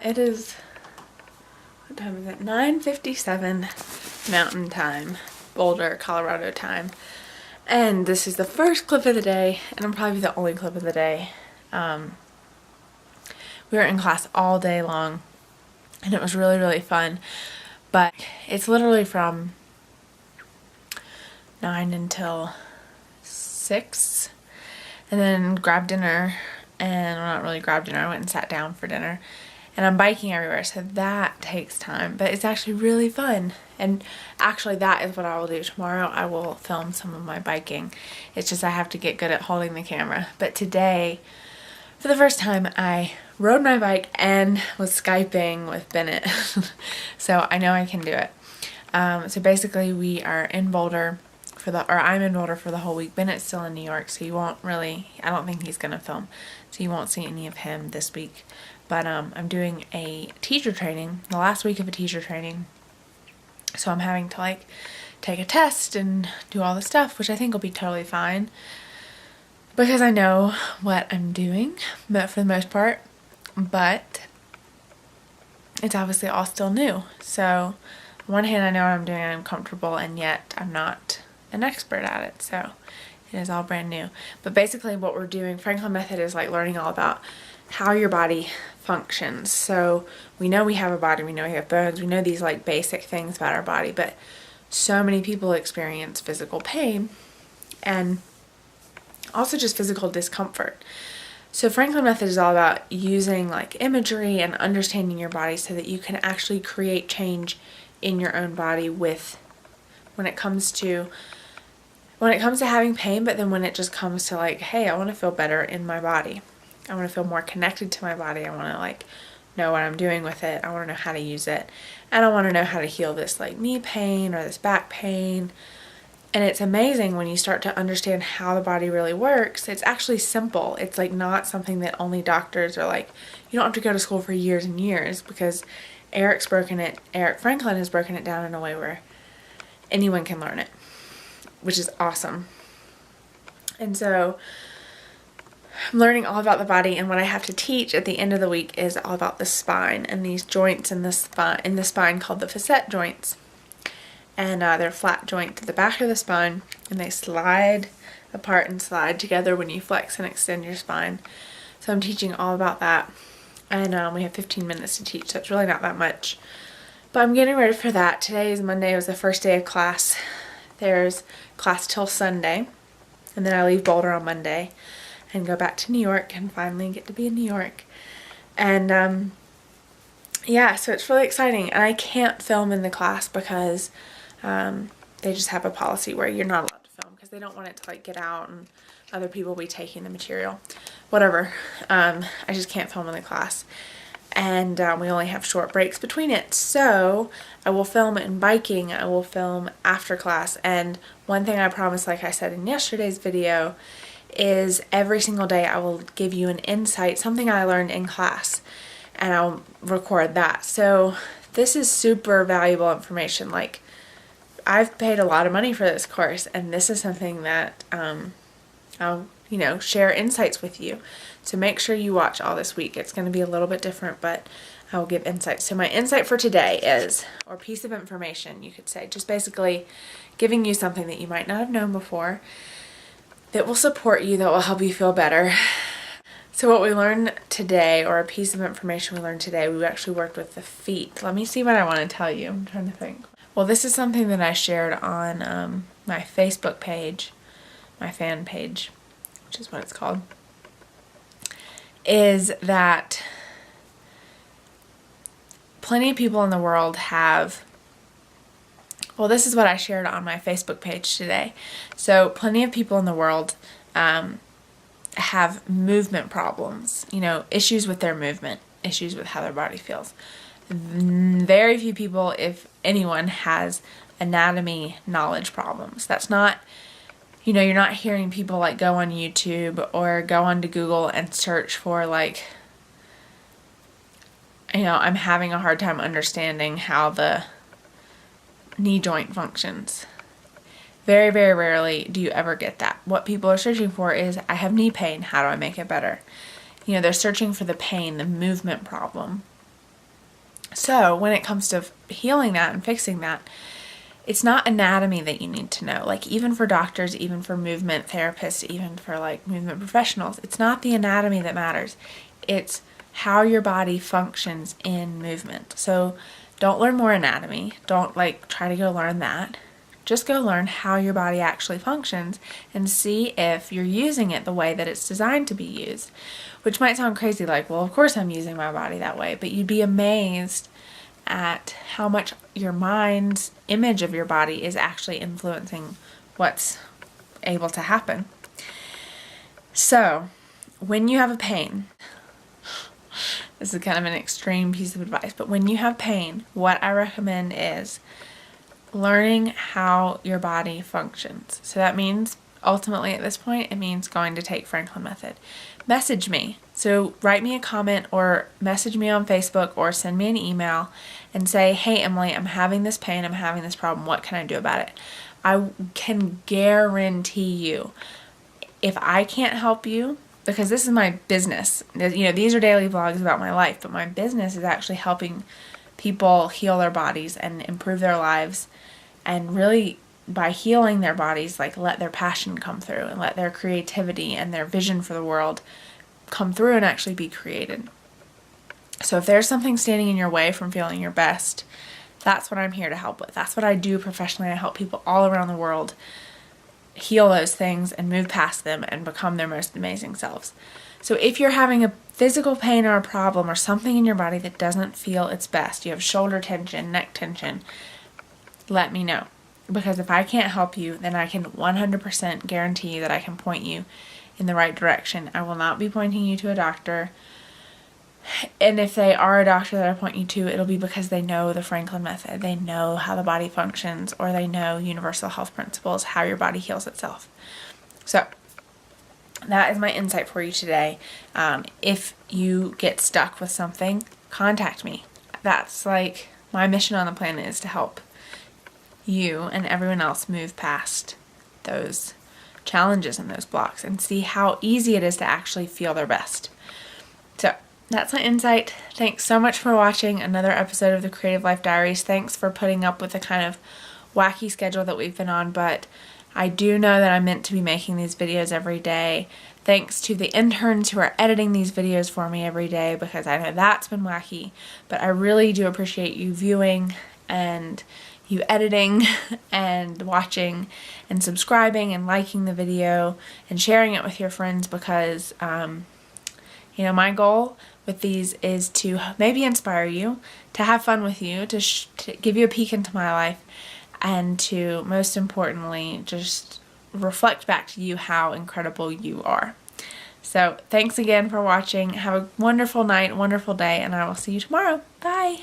It is, what time is it? 9:57 Mountain Time, Boulder, Colorado time. And this is the first clip of the day, and it'll probably be the only clip of the day. We were in class all day long, and it was really, really fun. But it's literally from 9 until 6, and then grabbed dinner, and well, not really grabbed dinner, I went and sat down for dinner. And I'm biking everywhere, so that takes time, but it's actually really fun. And actually that is what I will do tomorrow. I will film some of my biking. It's just I have to get good at holding the camera. But today, for the first time, I rode my bike and was Skyping with Bennett. So I know I can do it. So basically we are in Boulder I'm in Boulder for the whole week. Bennett's still in New York, so you won't really, I don't think he's gonna film, so you won't see any of him this week. But I'm doing a teacher training, the last week of a teacher training. So I'm having to like take a test and do all the stuff, which I think will be totally fine because I know what I'm doing, but for the most part. But it's obviously all still new. So on one hand, I know what I'm doing and I'm comfortable, and yet I'm not an expert at it. So it is all brand new. But basically what we're doing, Franklin method, is like learning all about how your body functions. So we know we have a body, we know we have bones, we know these like basic things about our body, but so many people experience physical pain and also just physical discomfort. So Franklin method is all about using like imagery and understanding your body so that you can actually create change in your own body with when it comes to having pain, but then when it just comes to like, hey, I want to feel better in my body. I want to feel more connected to my body. I want to like know what I'm doing with it. I want to know how to use it. And I want to know how to heal this like knee pain or this back pain. And it's amazing when you start to understand how the body really works. It's actually simple. It's like not something that only doctors are like, you don't have to go to school for years and years, because Eric Franklin has broken it down in a way where anyone can learn it, which is awesome. And so I'm learning all about the body, and what I have to teach at the end of the week is all about the spine and these joints in the spine called the facet joints. And they're flat joints at the back of the spine, and they slide apart and slide together when you flex and extend your spine. So I'm teaching all about that, and we have 15 minutes to teach, so it's really not that much. But I'm getting ready for that. Today is Monday. It was the first day of class. There's class till Sunday, and then I leave Boulder on Monday and go back to New York and finally get to be in New York. And yeah, so it's really exciting. And I can't film in the class because they just have a policy where you're not allowed to film because they don't want it to like get out and other people be taking the material. Whatever. I just can't film in the class. And we only have short breaks between it. So I will film in biking. I will film after class. And one thing I promised, like I said in yesterday's video, is every single day I will give you an insight, something I learned in class, and I'll record that. So this is super valuable information. Like, I've paid a lot of money for this course, and this is something that I'll, share insights with you. So make sure you watch all this week. It's going to be a little bit different, but I will give insights. So my insight for today is, or piece of information, you could say, just basically giving you something that you might not have known before, that will support you, that will help you feel better. So what we learned today, or a piece of information we learned today, we actually worked with the feet. Let me see what I want to tell you. I'm trying to think. Well, this is something that I shared on my Facebook page, my fan page, which is what it's called, is that plenty of people in the world have, well, this is what I shared on my Facebook page today. So plenty of people in the world have movement problems, issues with their movement, issues with how their body feels. Very few people, if anyone, has anatomy knowledge problems. That's not, you're not hearing people like go on YouTube or go onto Google and search for like, I'm having a hard time understanding how the knee joint functions. Very, very rarely do you ever get that. What people are searching for is, I have knee pain, how do I make it better? They're searching for the pain, the movement problem. So when it comes to healing that and fixing that, it's not anatomy that you need to know. Like, even for doctors, even for movement therapists, even for like movement professionals, it's not the anatomy that matters. It's how your body functions in movement. So don't learn more anatomy. Don't like try to go learn that. Just go learn how your body actually functions and see if you're using it the way that it's designed to be used. Which might sound crazy, like, well, of course I'm using my body that way, but you'd be amazed at how much your mind's image of your body is actually influencing what's able to happen. So, when you have a pain, this is kind of an extreme piece of advice, but when you have pain, what I recommend is learning how your body functions. So that means, ultimately at this point, it means going to take Franklin Method. Message me. So write me a comment or message me on Facebook or send me an email and say, hey Emily, I'm having this pain, I'm having this problem, what can I do about it? I can guarantee you, if I can't help you, because this is my business, these are daily vlogs about my life, but my business is actually helping people heal their bodies and improve their lives, and really by healing their bodies, like, let their passion come through and let their creativity and their vision for the world come through and actually be created. So if there's something standing in your way from feeling your best, that's what I'm here to help with. That's what I do professionally. I help people all around the world heal those things and move past them and become their most amazing selves. So if you're having a physical pain or a problem or something in your body that doesn't feel its best, you have shoulder tension, neck tension, let me know. Because if I can't help you, then I can 100% guarantee you that I can point you in the right direction. I will not be pointing you to a doctor. And if they are a doctor that I point you to, it'll be because they know the Franklin Method. They know how the body functions, or they know universal health principles, how your body heals itself. So that is my insight for you today. If you get stuck with something, contact me. That's like my mission on the planet, is to help you and everyone else move past those challenges and those blocks and see how easy it is to actually feel their best. So that's my insight. Thanks so much for watching another episode of the Creative Life Diaries. Thanks for putting up with the kind of wacky schedule that we've been on, but I do know that I'm meant to be making these videos every day. Thanks to the interns who are editing these videos for me every day, because I know that's been wacky, but I really do appreciate you viewing and you editing and watching and subscribing and liking the video and sharing it with your friends, because my goal with these is to maybe inspire you, to have fun with you, to give you a peek into my life, and to, most importantly, just reflect back to you how incredible you are. So thanks again for watching. Have a wonderful night, wonderful day, and I will see you tomorrow. Bye!